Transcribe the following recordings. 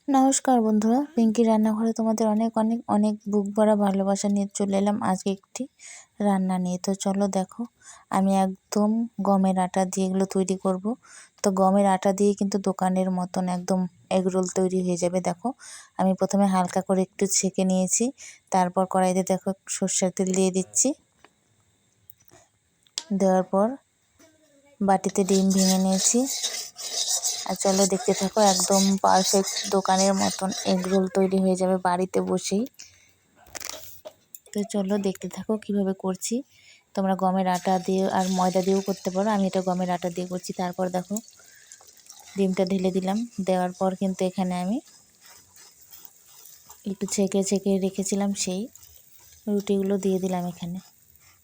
নমস্কার বন্ধুরা, পিঙ্কি রান্নাঘরে তোমাদের অনেক অনেক অনেক বুক ভরা ভালোবাসা নিয়ে চলে এলাম আজকে একটি রান্না নিয়ে। তো চলো দেখো, আমি একদম গমের আটা দিয়ে এগুলো তৈরি করব। তো গমের আটা দিয়ে কিন্তু দোকানের মতন একদম এগরোল তৈরি হয়ে যাবে। দেখো, আমি প্রথমে হালকা করে একটু ছেঁকে নিয়েছি, তারপর কড়াইতে দেখো সর্ষের তেল দিয়ে দিচ্ছি। দেওয়ার পর বাটিতে ডিম ভেঙে নিয়েছি। আর চলো দেখতে থাকো, একদম পারফেক্ট দোকানের মতন এগরোল তৈরি হয়ে যাবে বাড়িতে বসেই। তো চলো দেখতে থাকো কিভাবে করছি। তোমরা গমের আটা দিয়ে আর ময়দা দিয়েও করতে পারো, আমি এটা গমের আটা দিয়ে করছি। তারপর দেখো ডিমটা ঢেলে দিলাম। দেওয়ার পর কিন্তু এখানে আমি একটু ছেঁকে ছেঁকে রেখেছিলাম সেই রুটিগুলো দিয়ে দিলাম এখানে।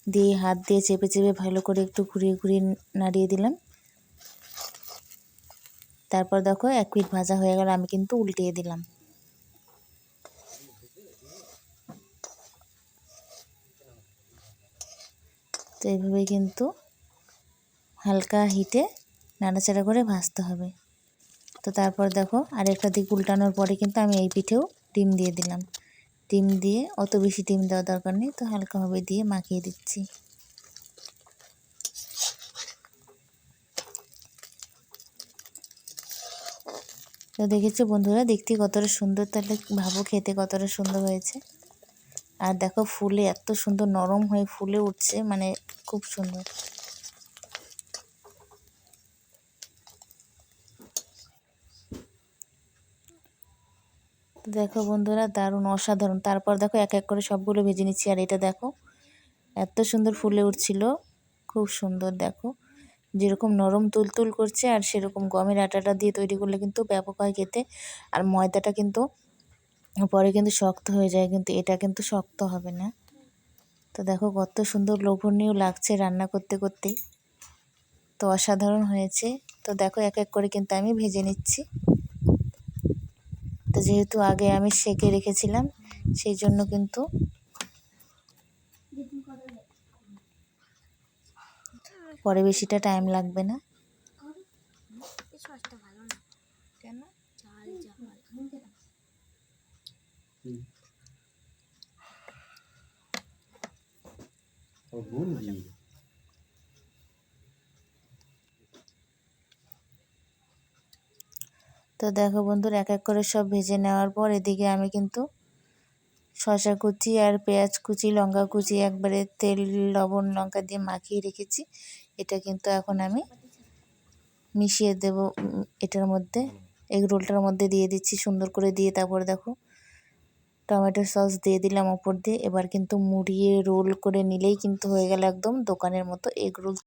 দিয়ে হাত দিয়ে চেপে চেপে ভালো করে একটু ঘুরিয়ে ঘুরিয়ে নাড়িয়ে দিলাম। তারপর দেখো এক পিঠ ভাজা হয়ে গেল, আমি কিন্তু উল্টিয়ে দিলাম। তো এইভাবে কিন্তু হালকা হিটে নাড়াচাড়া করে ভাজতে হবে। তো তারপর দেখো আরেকটা দিক উল্টানোর পরে কিন্তু আমি এই পিঠেও ডিম দিয়ে দিলাম। ডিম দিয়ে অত বেশি ডিম দেওয়ার দরকার নেই, তো হালকাভাবে দিয়ে মাখিয়ে দিচ্ছি। তো দেখেছো বন্ধুরা, দেখতে কতটা সুন্দর, তাহলে ভাবো খেতে কতটা সুন্দর হয়েছে। আর দেখো ফুলে এত সুন্দর নরম হয়ে ফুলে উঠছে, মানে খুব সুন্দর। দেখো বন্ধুরা, দারুণ অসাধারণ। তারপর দেখো এক এক করে সবগুলো ভেজে নিচ্ছি। আর এটা দেখো এত সুন্দর ফুলে উঠছিল, খুব সুন্দর। দেখো যেরকম নরম তুলতুল করছে, আর সেরকম গমের আটাটা দিয়ে তৈরি করলে কিন্তু ব্যাপক হয় খেতে। আর ময়দাটা কিন্তু পরে কিন্তু শক্ত হয়ে যায়, কিন্তু এটা কিন্তু শক্ত হবে না। তো দেখো কত সুন্দর লোভনীয় লাগছে রান্না করতে করতেই, তো অসাধারণ হয়েছে। তো দেখো এক এক করে কিন্তু আমি ভেজে নিচ্ছি। তো যেহেতু আগে আমি সেঁকে রেখেছিলাম, সেই জন্য কিন্তু পরে বেশিটা টাইম লাগবে না। কেন তো দেখো বন্ধুরা, এক এক করে সব ভেজে নেওয়ার পর এদিকে আমি কিন্তু শসা কুচি আর পেঁয়াজ কুচি, লঙ্কা কুচি একবারে তেল লবণ লঙ্কা দিয়ে মাখিয়ে রেখেছি। এটা কিন্তু এখন আমি মিশিয়ে দেব এটার মধ্যে, এগ রোলটার মধ্যে দিয়ে দিচ্ছি সুন্দর করে। দিয়ে তারপর দেখো টমেটো সস দিয়ে দিলাম ওপর দিয়ে। এবার কিন্তু মুড়িয়ে রোল করে নিলেই কিন্তু হয়ে গেল একদম দোকানের মতো এগ রোল।